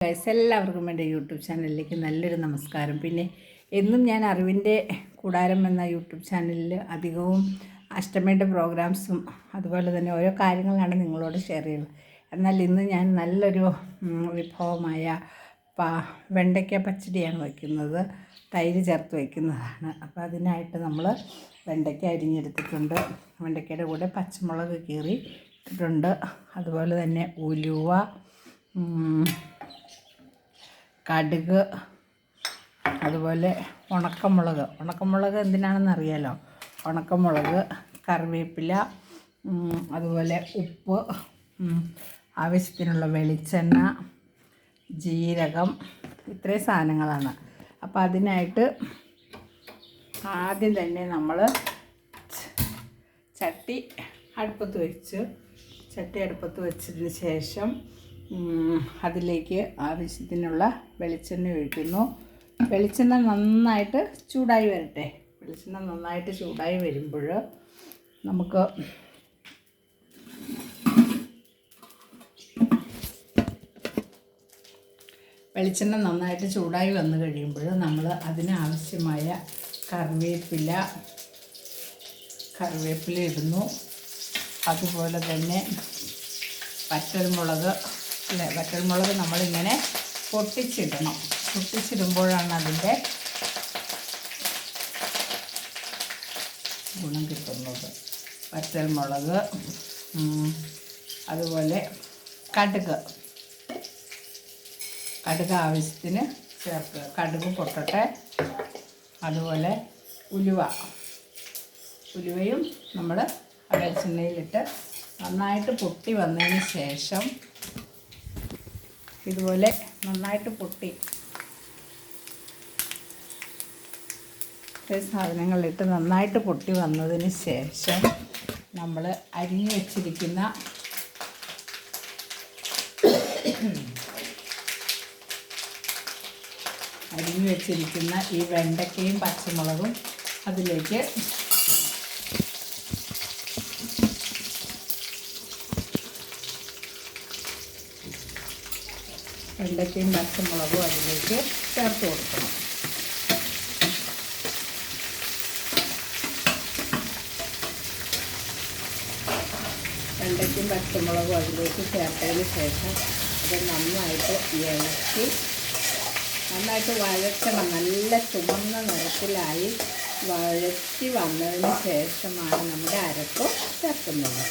Guys, എല്ലാവർക്കും എൻ്റെ YouTube ചാനലിലേക്ക് നല്ലൊരു നമസ്കാരം. പിന്നെ എന്നും ഞാൻ അറിവിൻ്റെ കൂടാരം എന്ന യൂട്യൂബ് ചാനലിൽ അധികവും അഷ്ടമിയുടെ പ്രോഗ്രാംസും അതുപോലെ തന്നെ ഓരോ കാര്യങ്ങളാണ് നിങ്ങളോട് ഷെയർ ചെയ്യുന്നത്. എന്നാൽ ഇന്ന് ഞാൻ നല്ലൊരു വിഭവമായ വെണ്ടയ്ക്ക പച്ചടിയാണ് വയ്ക്കുന്നത്. തൈര് ചേർത്ത് വയ്ക്കുന്നതാണ്. അപ്പോൾ അതിനായിട്ട് നമ്മൾ വെണ്ടയ്ക്ക അരിഞ്ഞെടുത്തിട്ടുണ്ട്. വെണ്ടയ്ക്കയുടെ കൂടെ പച്ചമുളക് കീറി ഇട്ടിട്ടുണ്ട്. അതുപോലെ തന്നെ ഉലുവ, കടുക്, അതുപോലെ ഉണക്കമുളക് എന്തിനാണെന്ന് അറിയാലോ. ഉണക്കമുളക്, കറിവേപ്പില, അതുപോലെ ഉപ്പ്, ആവശ്യത്തിനുള്ള വെളിച്ചെണ്ണ, ജീരകം, ഇത്രയും സാധനങ്ങളാണ്. അപ്പോൾ അതിനായിട്ട് ആദ്യം തന്നെ നമ്മൾ ചട്ടി അടുപ്പത്ത് വെച്ചതിന് ശേഷം അതിലേക്ക് ആവശ്യത്തിനുള്ള വെളിച്ചെണ്ണ ഒഴിക്കുന്നു. വെളിച്ചെണ്ണ നന്നായിട്ട് ചൂടായി വരട്ടെ. വെളിച്ചെണ്ണ നന്നായിട്ട് ചൂടായി വരുമ്പോൾ നമുക്ക് വെളിച്ചെണ്ണ നന്നായിട്ട് ചൂടായി വന്നു കഴിയുമ്പോൾ നമ്മൾ അതിനാവശ്യമായ കറിവേപ്പില ഇടുന്നു. അതുപോലെ തന്നെ വറ്റൽമുളക് നമ്മളിങ്ങനെ പൊട്ടിച്ചിടുമ്പോഴാണ് അതിൻ്റെ ഗുണം കിട്ടുന്നത്. വറ്റൽമുളക്, അതുപോലെ കടുക് ആവശ്യത്തിന് ചേർക്കുക. കടുക് പൊട്ടട്ടെ. അതുപോലെ ഉലുവയും നമ്മൾ വെളിച്ചെണ്ണയിലിട്ട് നന്നായിട്ട് പൊട്ടി വന്നതിന് ശേഷം ഇതുപോലെ നന്നായിട്ട് സാധനങ്ങളിട്ട് നന്നായിട്ട് പൊട്ടി വന്നതിന് ശേഷം നമ്മൾ അരിഞ്ഞു വെച്ചിരിക്കുന്ന ഈ വെണ്ടയ്ക്കയും പച്ചമുളകും അതിലേക്ക് ചേർത്ത് കൊടുക്കണം. വെണ്ടയ്ക്കും പച്ചമുളകും അതിലേക്ക് ചേർത്തതിന് ശേഷം അത് നന്നായിട്ട് വഴറ്റണം. നല്ല ചുവന്ന നിറത്തിലായി വഴറ്റി വന്നതിന് ശേഷമാണ് നമ്മുടെ അരപ്പ് ചേർക്കുന്നത്.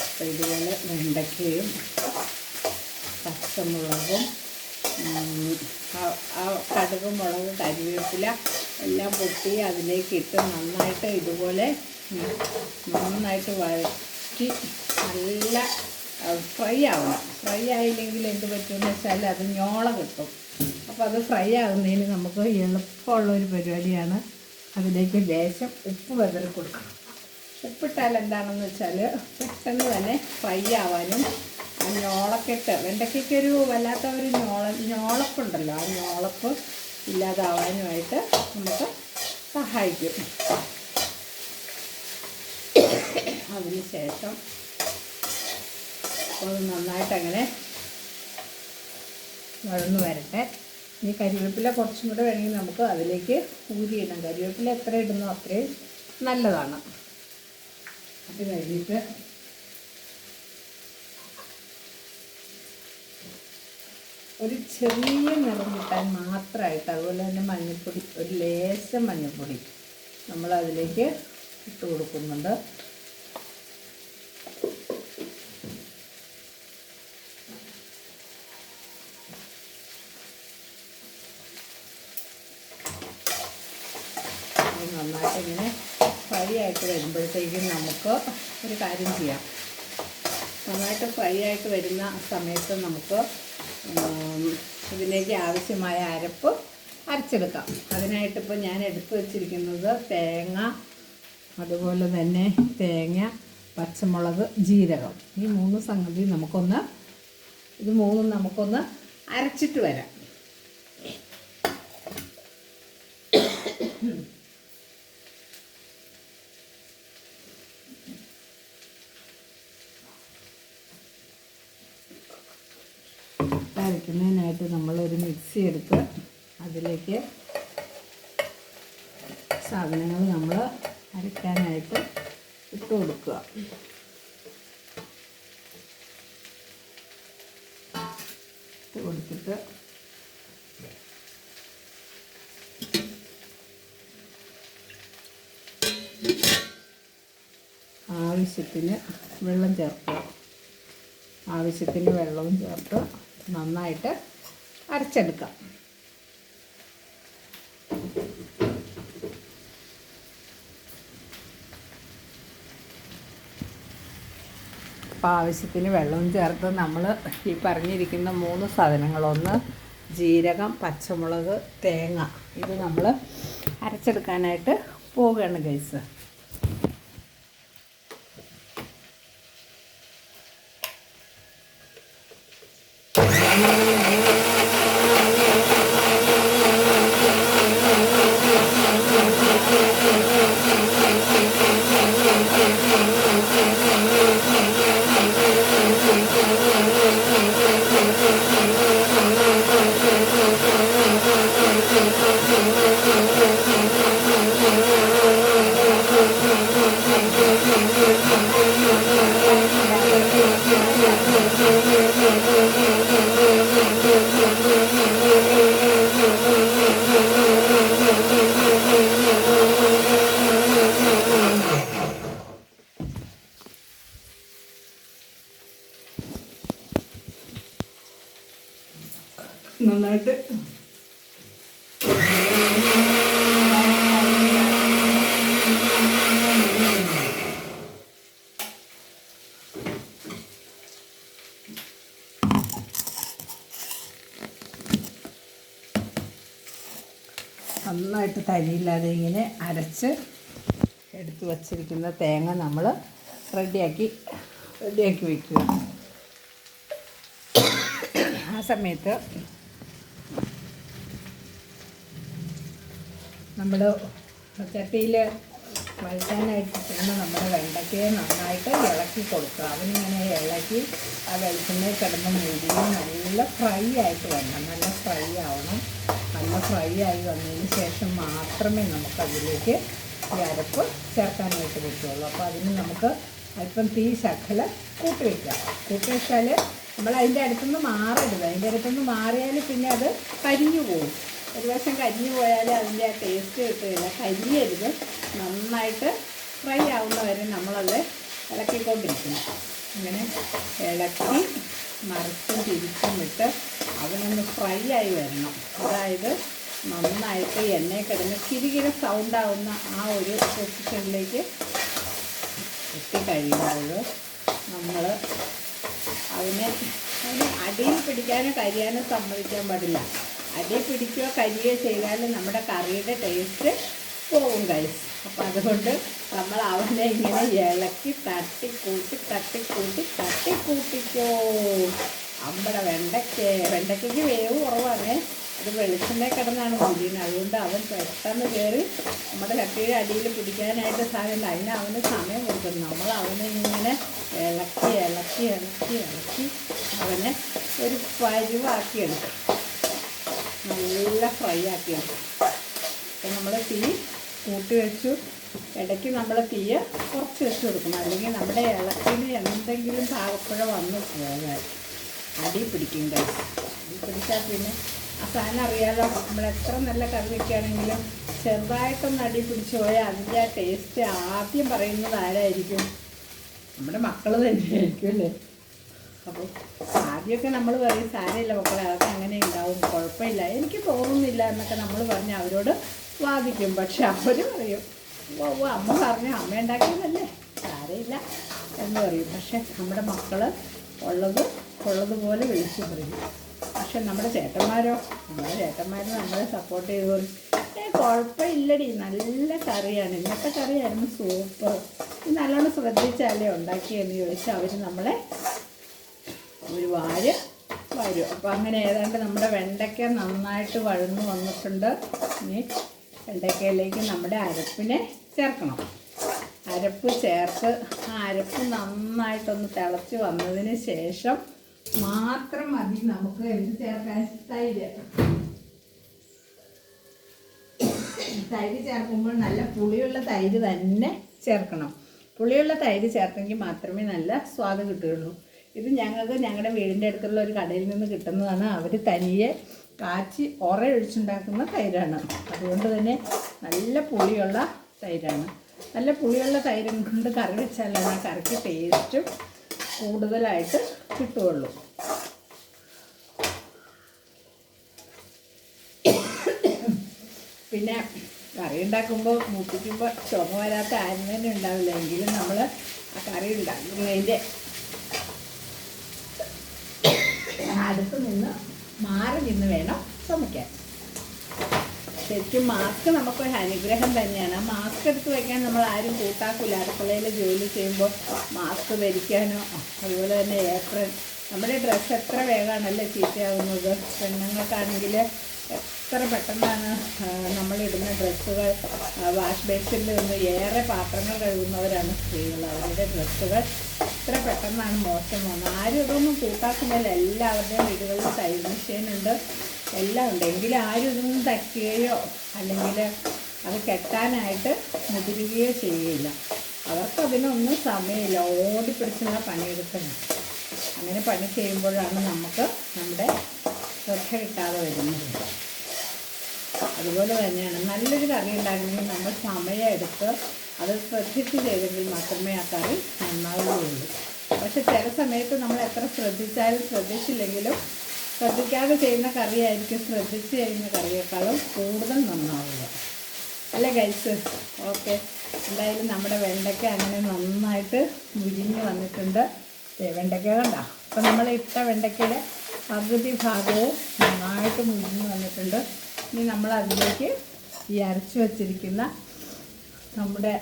അപ്പോൾ ഇതുപോലെ വെണ്ടയ്ക്കയും പച്ചമുളകും കടുക്, മുളക്, കരിവേപ്പില എല്ലാം പൊട്ടി അതിലേക്കിട്ട് നന്നായിട്ട് ഇതുപോലെ നന്നായിട്ട് വഴറ്റി നല്ല ഫ്രൈ ആവണം. ഫ്രൈ ആയില്ലെങ്കിൽ എന്ത് പറ്റുമെന്ന് വെച്ചാൽ അത് ഞോള കിട്ടും. അപ്പോൾ അത് ഫ്രൈ ആകുന്നതിന് നമുക്ക് എളുപ്പമുള്ളൊരു പരിപാടിയാണ്. അതിലേക്ക് ലേശം ഉപ്പ് വിതറി കൊടുക്കണം. ഉപ്പിട്ടാൽ എന്താണെന്ന് വെച്ചാൽ പെട്ടെന്ന് തന്നെ ഫ്രൈ ആവാനും ആ ഞോളക്കെട്ട് വെണ്ടയ്ക്കൊരു വല്ലാത്ത ഒരു ഞോളപ്പുണ്ടല്ലോ, ആ ഞോളപ്പ് ഇല്ലാതാവാനുമായിട്ട് നമുക്ക് സഹായിക്കും. അതിന് ശേഷം അത് നന്നായിട്ട് അങ്ങനെ വഴന്നു വരട്ടെ. ഇനി കരിവേപ്പില കുറച്ചും കൂടെ വേണമെങ്കിൽ നമുക്ക് അതിലേക്ക് ഊരിയിടാം. കരിവേപ്പില എത്ര ഇടുന്നോ അത്രയും നല്ലതാണ്. അത് കഴിഞ്ഞിട്ട് ഒരു ചെറിയ നിറം കിട്ടാൻ മാത്രമായിട്ട് അതുപോലെ തന്നെ മഞ്ഞൾപ്പൊടി, ഒരു ലേശം മഞ്ഞൾപ്പൊടി നമ്മളതിലേക്ക് ഇട്ട് കൊടുക്കുന്നുണ്ട്. നന്നായിട്ട് ഇങ്ങനെ ഫ്രൈ ആയിട്ട് വരുമ്പോഴത്തേക്കും നമുക്ക് ഒരു കാര്യം ചെയ്യാം. നന്നായിട്ട് ഫ്രൈ ആയിട്ട് വരുന്ന സമയത്ത് നമുക്ക് ഇതിലേക്ക് ആവശ്യമായ അരപ്പ് അരച്ചെടുക്കാം. അതിനായിട്ടിപ്പോൾ ഞാൻ എടുത്തു വച്ചിരിക്കുന്നത് അതുപോലെ തന്നെ തേങ്ങ, പച്ചമുളക്, ജീരകം, ഈ മൂന്ന് സംഗതി നമുക്കൊന്ന് അരച്ചിട്ട് വരാം. അരയ്ക്കുന്നതിനായിട്ട് നമ്മളൊരു മിക്സി എടുത്ത് അതിലേക്ക് സാധനങ്ങൾ നമ്മൾ അരയ്ക്കാനായിട്ട് ഇട്ട് കൊടുക്കുക. ഇട്ട് കൊടുത്തിട്ട് ആവശ്യത്തിന് വെള്ളം ചേർക്കുക. ആവശ്യത്തിന് വെള്ളവും ചേർത്ത് നന്നായിട്ട് അരച്ചെടുക്കാം. അപ്പോൾ ആവശ്യത്തിന് വെള്ളവും ചേർത്ത് നമ്മൾ ഈ പറഞ്ഞിരിക്കുന്ന 3 സാധനങ്ങൾ, ഒന്ന് ജീരകം, പച്ചമുളക്, തേങ്ങ, ഇത് നമ്മൾ അരച്ചെടുക്കാനായിട്ട് പോവുകയാണ് ഗൈസ്. നന്നായിട്ട് നന്നായിട്ട് തരിയില്ലാതെ ഇങ്ങനെ അരച്ച് എടുത്ത് വച്ചിരിക്കുന്ന തേങ്ങ നമ്മൾ റെഡിയാക്കി വയ്ക്കുക. ആ സമയത്ത് നമ്മൾ ചട്ടിയിൽ വഴറ്റാനായിട്ട് നമ്മുടെ വെണ്ടയ്ക്കയെ നന്നായിട്ട് ഇളക്കി കൊടുക്കുക. അതിനിങ്ങനെ ഇളക്കി ആ വെളിച്ചെണ്ണയിൽ കിടന്ന് മുഴുവൻ നല്ല ഫ്രൈ ആയിട്ട് വരണം. നല്ല ഫ്രൈ ആവണം. നല്ല ഫ്രൈ ആയി വന്നതിന് ശേഷം മാത്രമേ നമുക്കതിലേക്ക് ഈ അരപ്പ് ചേർക്കാനായിട്ട് പറ്റുള്ളൂ. അപ്പോൾ അതിന് നമുക്ക് അല്പം തീ ശകലം കൂട്ടി വയ്ക്കാം. കൂട്ടി വെച്ചാൽ നമ്മൾ അതിൻ്റെ അടുത്തുനിന്ന് മാറരുത്. അതിൻ്റെ അടുത്തുനിന്ന് മാറിയാൽ പിന്നെ അത് കരിഞ്ഞു പോകും. ഒരു വശം കരിഞ്ഞു പോയാൽ അതിൻ്റെ ആ ടേസ്റ്റ് കിട്ടുകയില്ല. കരിയരുത്. നന്നായിട്ട് ഫ്രൈ ആവുന്ന വരെ നമ്മളത് ഇളക്കിക്കൊണ്ടിരിക്കണം. ഇങ്ങനെ ഇളക്കി മറിച്ചും തിരിച്ചും ഇട്ട് അതിനൊന്ന് ഫ്രൈ ആയി വരണം. അതായത് നന്നായിട്ട് എണ്ണയിൽ കിടന്ന് കിരികിര സൗണ്ടാവുന്ന ആ ഒരു പൊസിഷനിലേക്ക് എത്തിക്കഴിയുമ്പോൾ നമ്മൾ അതിന് അടിയിൽ പിടിക്കാനോ കരിയാനോ സമ്മതിക്കാൻ പാടില്ല. അടി പിടിക്കുകയോ കരിയോ ചെയ്താൽ നമ്മുടെ കറിയുടെ ടേസ്റ്റ് പോകും ഗൈസ്. അപ്പം അതുകൊണ്ട് നമ്മൾ അവനെ ഇങ്ങനെ ഇളക്കി തട്ടിക്കൂട്ടിക്കോ. നമ്മുടെ വെണ്ടയ്ക്ക് വേവ് കുറവാണ്. അത് വെളിച്ചെണ്ണ കിടന്നാണ് മുരിയുന്നത്. അതുകൊണ്ട് അവൻ പെട്ടെന്ന് കയറി നമ്മുടെ ചട്ടിയുടെ അടിയിൽ പിടിക്കാനായിട്ട് സാധ്യത. അതിന് അവന് സമയം കൊടുക്കുന്നു. നമ്മൾ അവനെ ഇങ്ങനെ ഇളക്കി അവനെ ഒരു പരുവാക്കിയെടുക്കും. നല്ല ഫ്രൈ ആക്കിയെടുക്കും. അപ്പം നമ്മൾ തീ കൂട്ടി വെച്ചു. ഇടയ്ക്ക് നമ്മൾ തീയ കുറച്ച് വെച്ച് കൊടുക്കണം. അല്ലെങ്കിൽ നമ്മുടെ ഇളക്കിന് എന്തെങ്കിലും പാകപ്പുഴ വന്ന് പോകാൻ അടി പിടിക്കും. അടി പിടിച്ചാൽ പിന്നെ ആ സാധനം അറിയാലോ, നമ്മൾ എത്ര നല്ല കറി വയ്ക്കുകയാണെങ്കിലും ചെറുതായിട്ടൊന്ന് അടി പിടിച്ചു പോയാൽ അതിൻ്റെ ആ ടേസ്റ്റ് ആദ്യം പറയുന്നത് ആരായിരിക്കും? നമ്മുടെ മക്കൾ തന്നെയായിരിക്കും അല്ലേ. അപ്പോൾ ആദ്യമൊക്കെ നമ്മൾ പറയും സാരമില്ല മക്കളെ, അതൊക്കെ അങ്ങനെ ഉണ്ടാവും, കുഴപ്പമില്ല, എനിക്ക് തോന്നുന്നില്ല എന്നൊക്കെ നമ്മൾ പറഞ്ഞ് അവരോട് വാദിക്കും. പക്ഷെ അവർ പറയും ഓ അമ്മ പറഞ്ഞു, അമ്മ ഉണ്ടാക്കിയതല്ലേ, സാരമില്ല എന്ന് പറയും. പക്ഷെ നമ്മുടെ മക്കൾ ഉള്ളതുപോലെ വിളിച്ചു പറയും. പക്ഷെ നമ്മുടെ ചേട്ടന്മാരോ, നമ്മളെ സപ്പോർട്ട് ചെയ്ത് പറയും കുഴപ്പമില്ലടി, നല്ല കറിയാണ്, ഇന്നത്തെ കറിയായിരുന്നു സൂപ്പർ, നല്ലോണം ശ്രദ്ധിച്ചാലേ ഉണ്ടാക്കിയെന്ന് ചോദിച്ചാൽ അവർ നമ്മളെ ഒരു വരും. അപ്പോൾ അങ്ങനെ ഏതാണ്ട് നമ്മുടെ വെണ്ടയ്ക്ക നന്നായിട്ട് വഴന്നു വന്നിട്ടുണ്ട്. ഇനി വെണ്ടയ്ക്കയിലേക്ക് നമ്മുടെ അരപ്പിനെ ചേർക്കണം. അരപ്പ് ചേർത്ത് ആ അരപ്പ് നന്നായിട്ടൊന്ന് തിളച്ച് വന്നതിന് ശേഷം മാത്രം മതി നമുക്ക് എന്ത് ചേർക്കാൻ. തൈര് ചേർക്കുമ്പോൾ നല്ല പുളിയുള്ള തൈര് തന്നെ ചേർക്കണം. പുളിയുള്ള തൈര് ചേർത്തെങ്കിൽ മാത്രമേ നല്ല സ്വാദ് കിട്ടുകയുള്ളൂ. ഇത് ഞങ്ങൾക്ക് ഞങ്ങളുടെ വീടിൻ്റെ അടുത്തുള്ള ഒരു കടയിൽ നിന്ന് കിട്ടുന്നതാണ്. അവർ തനിയെ കാച്ചി ഒഴിച്ചുണ്ടാക്കുന്ന തൈരാണ്. അതുകൊണ്ട് തന്നെ നല്ല പുളിയുള്ള തൈരാണ്. നല്ല പുളിയുള്ള തൈരും കൊണ്ട് കറി വെച്ചാലാണ് ആ കറിക്ക് ടേസ്റ്റും കൂടുതലായിട്ട് കിട്ടുകയുള്ളൂ. പിന്നെ കറി ഉണ്ടാക്കുമ്പോൾ മൂപ്പിക്കുമ്പോൾ ചുമ വരാത്ത ആരും തന്നെ ഉണ്ടാവില്ല. എങ്കിലും നമ്മൾ ആ കറി ഉണ്ടാക്കുന്നതിൻ്റെ അടുത്ത് നിന്ന് മാറി നിന്ന് വേണം ചുമയ്ക്കാൻ. ശരിക്കും മാസ്ക് നമുക്കൊരു അനുഗ്രഹം തന്നെയാണ്. ആ മാസ്ക് എടുത്ത് വയ്ക്കാൻ നമ്മൾ ആരും കൂട്ടാക്കില്ല. അടുക്കളയിൽ ജോലി ചെയ്യുമ്പോൾ മാസ്ക് ധരിക്കാനോ, അതുപോലെ തന്നെ ഏപ്രൺ. നമ്മുടെ ഡ്രസ്സ് എത്ര വേഗമാണല്ലേ ചീത്തയാവുന്നത്. പെണ്ണുങ്ങൾക്കാണെങ്കിൽ എത്ര പെട്ടെന്നാണ് നമ്മളിടുന്ന ഡ്രസ്സുകൾ വാഷ് ബേസിനിൽ നിന്ന് ഏറെ പാത്രങ്ങൾ കഴുകുന്നവരാണ് സ്ത്രീകൾ. അവരുടെ ഡ്രസ്സുകൾ എത്ര പെട്ടെന്നാണ് മോശം പോകുന്നത്. ആരും ഇതൊന്നും കൂട്ടാക്കുന്നില്ല. എല്ലാവരുടെയും വീടുകളിൽ തയ്യൽ മെഷീനുണ്ട്, എല്ലാം ഉണ്ട്. എങ്കിലും ആരും ഇതൊന്നും തയ്ക്കുകയോ അല്ലെങ്കിൽ അത് കെട്ടാനായിട്ട് മുതിരുകയോ ചെയ്യുകയില്ല. അവർക്കതിനൊന്നും സമയമില്ല. ഓടിപ്പിടിച്ചുള്ള പണിയെടുക്കണം. അങ്ങനെ പണി ചെയ്യുമ്പോഴാണ് നമുക്ക് നമ്മുടെ ശ്രദ്ധ കിട്ടാതെ വരുന്നത്. അതുപോലെ തന്നെയാണ് നല്ലൊരു കറി ഉണ്ടാക്കണമെങ്കിൽ നമ്മൾ സമയമെടുത്ത് അത് ശ്രദ്ധിച്ച് ചെയ്തെങ്കിൽ മാത്രമേ ആ കറി നന്നാവുകയുള്ളൂ. പക്ഷെ ചില സമയത്ത് നമ്മൾ എത്ര ശ്രദ്ധിച്ചാലും ശ്രദ്ധിച്ചില്ലെങ്കിലും ശ്രദ്ധിക്കാതെ ചെയ്യുന്ന കറിയായിരിക്കും ശ്രദ്ധിച്ച് ചെയ്യുന്ന കറിയേക്കാളും കൂടുതൽ നന്നാവുക. അല്ലേ ഗൈസ്? ഓക്കെ, എന്തായാലും നമ്മുടെ വെണ്ടയ്ക്ക അങ്ങനെ നന്നായിട്ട് മുരിഞ്ഞ് വന്നിട്ടുണ്ട്. വെണ്ടയ്ക്ക കണ്ട. അപ്പം നമ്മൾ ഇട്ട വെണ്ടയ്ക്കയുടെ പകുതി ഭാഗവും നന്നായിട്ട് മുരിഞ്ഞ് വന്നിട്ടുണ്ട്. ഇനി നമ്മൾ അതിലേക്ക് ഈ അരച്ച് വച്ചിരിക്കുന്ന നമ്മുടെ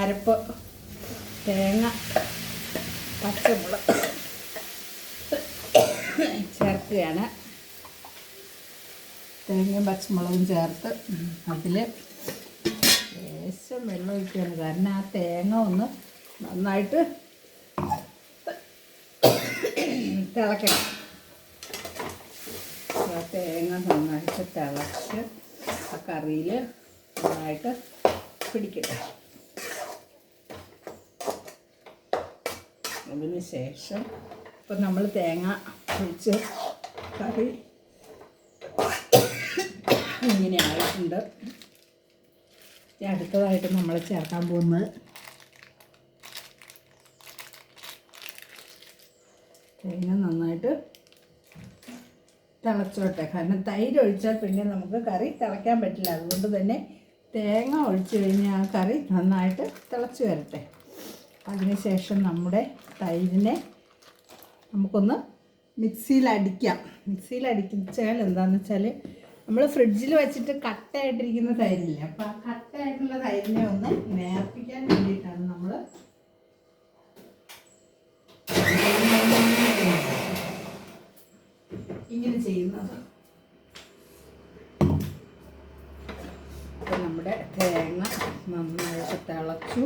അരപ്പ്, തേങ്ങ, പച്ചമുളക് ചേർക്കുകയാണ്. തേങ്ങയും പച്ചമുളകും ചേർത്ത് അതിൽ ലേശം വെള്ളം ഒഴിക്കുകയാണ്. കാരണം ആ തേങ്ങ ഒന്ന് നന്നായിട്ട് തിളക്കണം. ആ തേങ്ങ നന്നായിട്ട് തിളച്ച് ആ കറിയിൽ നന്നായിട്ട് പിടിക്കട്ടെ. അതിന് ശേഷം ഇപ്പം നമ്മൾ തേങ്ങ ഒഴിച്ച് കറി ഇങ്ങനെ ആയിട്ടുണ്ട്. അടുത്തതായിട്ട് നമ്മൾ ചേർക്കാൻ പോകുന്നത് തേങ്ങ നന്നായിട്ട് തിളച്ചോട്ടെ. കാരണം തൈര് ഒഴിച്ചാൽ പിന്നെ നമുക്ക് കറി തിളയ്ക്കാൻ പറ്റില്ല. അതുകൊണ്ട് തന്നെ തേങ്ങ ഒഴിച്ച് കഴിഞ്ഞാൽ ആ കറി നന്നായിട്ട് തിളച്ച് വരട്ടെ. അതിനുശേഷം നമ്മുടെ തൈരിനെ നമുക്കൊന്ന് മിക്സിയിലടിക്കാം. മിക്സിയിലടിച്ചാൽ എന്താണെന്ന് വെച്ചാൽ നമ്മൾ ഫ്രിഡ്ജിൽ വെച്ചിട്ട് കട്ടയായിട്ടിരിക്കുന്ന തൈരില്ലേ, അപ്പോൾ ആ കട്ടയായിട്ടുള്ള തൈരിനെ ഒന്ന് നേർപ്പിക്കാൻ വേണ്ടിയിട്ടാണ് നമ്മൾ ഇങ്ങനെ ചെയ്യുന്നത്. അപ്പോൾ നമ്മുടെ തേങ്ങ നന്നായിട്ട് തിളച്ചു.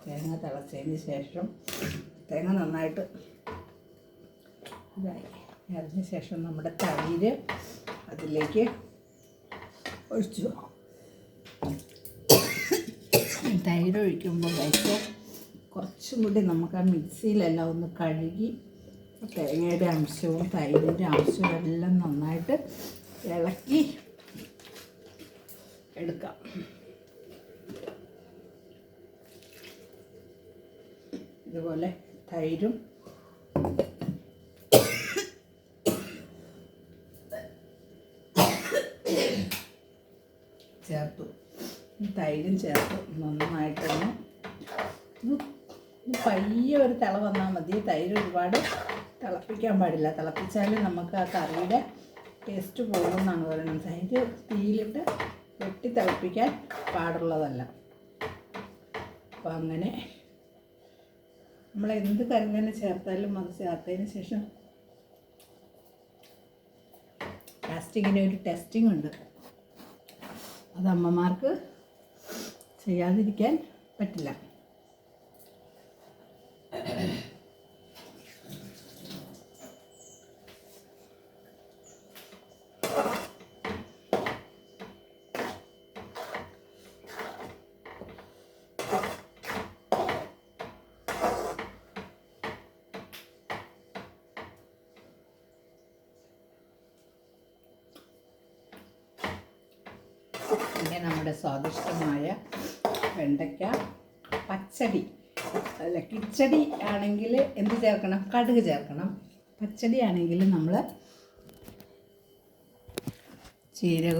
തേങ്ങ തിളച്ചതിന് ശേഷം തേങ്ങ നന്നായിട്ട് ഇതായി. അതിന് ശേഷം നമ്മുടെ തൈര് അതിലേക്ക് ഒഴിച്ചു. തൈര് ഒഴിക്കുമ്പോൾ കഴിച്ച് കുറച്ചും കൂടി നമുക്ക് ആ മിക്സിയിലെല്ലാം ഒന്ന് കഴുകി തേങ്ങയുടെ അംശവും തൈരിൻ്റെ അംശവും എല്ലാം നന്നായിട്ട് ഇളക്കി എടുക്കാം. ഇതുപോലെ തൈരും ചേർത്തു. തൈരും ചേർത്ത് നന്നായിട്ടൊന്ന് പയ്യെ ഒരു തിള വന്നാൽ മതി. തൈര് ഒരുപാട് തിളപ്പിക്കാൻ പാടില്ല. തിളപ്പിച്ചാൽ നമുക്ക് ആ കറിയുടെ ടേസ്റ്റ് പോകുമെന്നാണ് പറയുന്നത്. തൈര് തീയിലിട്ട് വെട്ടി തിളപ്പിക്കാൻ പാടുള്ളതല്ല. അപ്പം അങ്ങനെ നമ്മൾ എന്ത് കറി തന്നെ ചേർത്താലും അത് ചേർത്തതിന് ശേഷം ലാസ്റ്റ് ഇങ്ങനെ ഒരു ടെസ്റ്റിംഗ് ഉണ്ട്. അത് അമ്മമാർക്ക് ചെയ്യാതിരിക്കാൻ പറ്റില്ല. പിന്നെ നമ്മുടെ സ്വാദിഷ്ടമായ വെണ്ടയ്ക്ക പച്ചടി, അല്ല കിച്ചടി ആണെങ്കിൽ എന്ത് ചേർക്കണം? കടുക് ചേർക്കണം. പച്ചടി ആണെങ്കിൽ നമ്മൾ ജീരകം